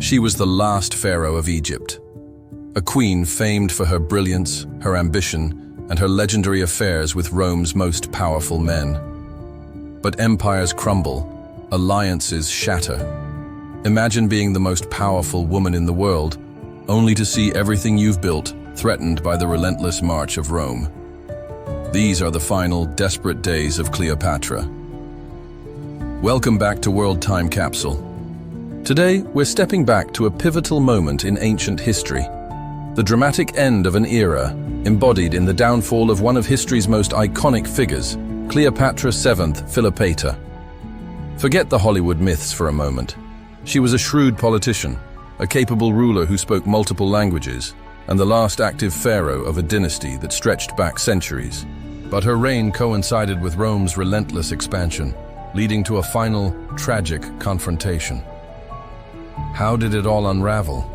She was the last pharaoh of Egypt, a queen famed for her brilliance, her ambition, and her legendary affairs with Rome's most powerful men. But empires crumble, alliances shatter. Imagine being the most powerful woman in the world, only to see everything you've built threatened by the relentless march of Rome. These are the final, desperate days of Cleopatra. Welcome back to World Time Capsule. Today, we're stepping back to a pivotal moment in ancient history, the dramatic end of an era embodied in the downfall of one of history's most iconic figures, Cleopatra VII Cleopatra. Forget the Hollywood myths for a moment. She was a shrewd politician, a capable ruler who spoke multiple languages, and the last active pharaoh of a dynasty that stretched back centuries. But her reign coincided with Rome's relentless expansion, leading to a final, tragic confrontation. How did it all unravel?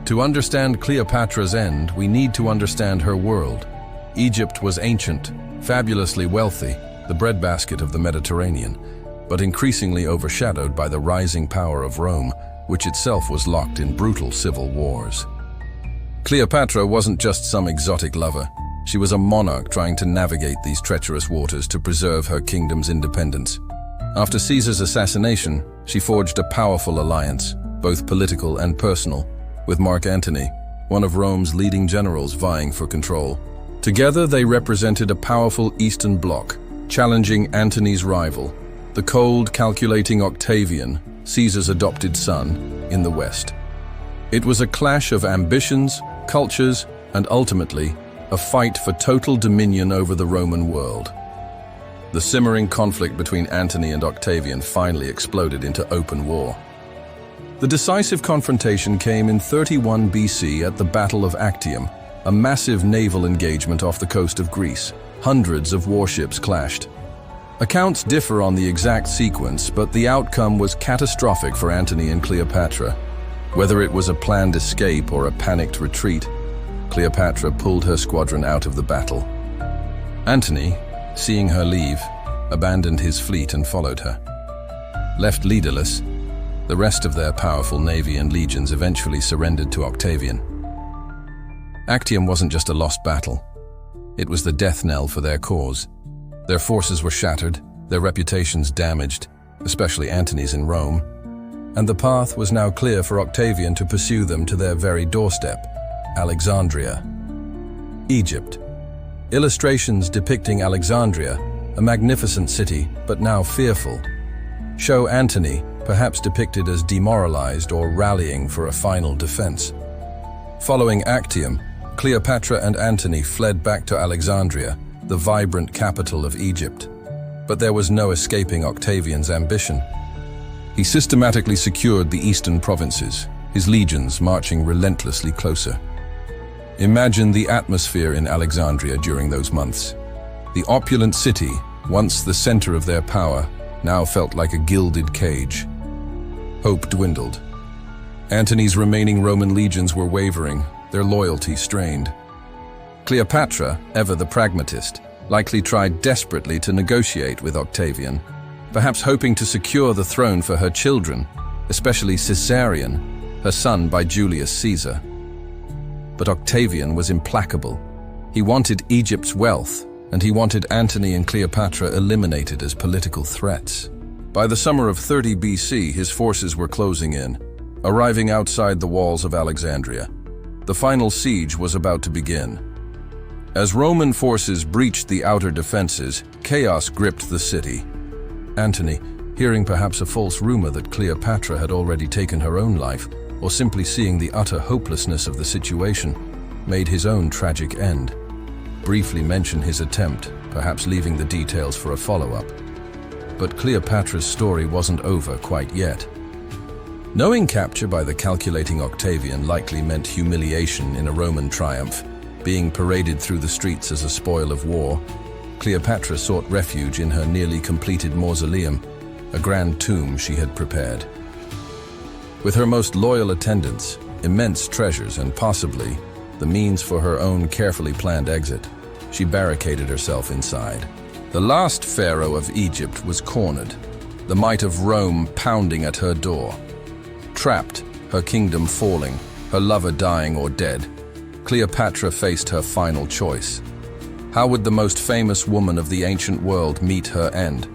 To understand Cleopatra's end, we need to understand her world. Egypt was ancient, fabulously wealthy, the breadbasket of the Mediterranean, but increasingly overshadowed by the rising power of Rome, which itself was locked in brutal civil wars. Cleopatra wasn't just some exotic lover. She was a monarch trying to navigate these treacherous waters to preserve her kingdom's independence. After Caesar's assassination, she forged a powerful alliance, both political and personal, with Mark Antony, one of Rome's leading generals vying for control. Together, they represented a powerful Eastern bloc, challenging Antony's rival, the cold, calculating Octavian, Caesar's adopted son, in the West. It was a clash of ambitions, cultures, and ultimately, a fight for total dominion over the Roman world. The simmering conflict between Antony and Octavian finally exploded into open war. The decisive confrontation came in 31 BC at the Battle of Actium, a massive naval engagement off the coast of Greece. Hundreds of warships clashed. Accounts differ on the exact sequence, but the outcome was catastrophic for Antony and Cleopatra. Whether it was a planned escape or a panicked retreat, Cleopatra pulled her squadron out of the battle. Antony, seeing her leave, abandoned his fleet and followed her. Left leaderless, the rest of their powerful navy and legions eventually surrendered to Octavian. Actium wasn't just a lost battle. It was the death knell for their cause. Their forces were shattered, their reputations damaged, especially Antony's in Rome, and the path was now clear for Octavian to pursue them to their very doorstep, Alexandria. Egypt. Illustrations depicting Alexandria, a magnificent city, but now fearful, show Antony, perhaps depicted as demoralized or rallying for a final defense. Following Actium, Cleopatra and Antony fled back to Alexandria, the vibrant capital of Egypt. But there was no escaping Octavian's ambition. He systematically secured the eastern provinces, his legions marching relentlessly closer. Imagine the atmosphere in Alexandria during those months. The opulent city, once the center of their power, now felt like a gilded cage. Hope dwindled. Antony's remaining Roman legions were wavering, their loyalty strained. Cleopatra, ever the pragmatist, likely tried desperately to negotiate with Octavian, perhaps hoping to secure the throne for her children, especially Caesarion, her son by Julius Caesar. But Octavian was implacable. He wanted Egypt's wealth, and he wanted Antony and Cleopatra eliminated as political threats. By the summer of 30 BC, his forces were closing in, arriving outside the walls of Alexandria. The final siege was about to begin. As Roman forces breached the outer defenses, chaos gripped the city. Antony, hearing perhaps a false rumor that Cleopatra had already taken her own life, or simply seeing the utter hopelessness of the situation, made his own tragic end. Briefly mention his attempt, perhaps leaving the details for a follow-up. But Cleopatra's story wasn't over quite yet. Knowing capture by the calculating Octavian likely meant humiliation in a Roman triumph, being paraded through the streets as a spoil of war, Cleopatra sought refuge in her nearly completed mausoleum, a grand tomb she had prepared. With her most loyal attendants, immense treasures, and possibly the means for her own carefully planned exit, she barricaded herself inside. The last pharaoh of Egypt was cornered, the might of Rome pounding at her door. Trapped, her kingdom falling, her lover dying or dead, Cleopatra faced her final choice. How would the most famous woman of the ancient world meet her end?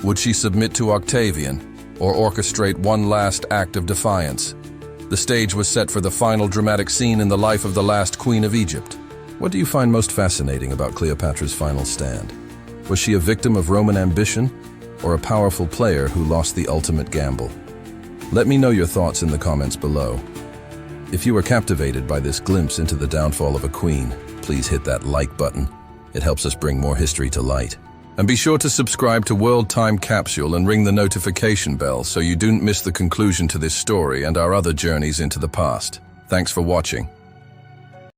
Would she submit to Octavian, or orchestrate one last act of defiance? The stage was set for the final dramatic scene in the life of the last queen of Egypt. What do you find most fascinating about Cleopatra's final stand? Was she a victim of Roman ambition, or a powerful player who lost the ultimate gamble? Let me know your thoughts in the comments below. If you were captivated by this glimpse into the downfall of a queen, please hit that like button. It helps us bring more history to light. And be sure to subscribe to World Time Capsule and ring the notification bell so you don't miss the conclusion to this story and our other journeys into the past. Thanks for watching.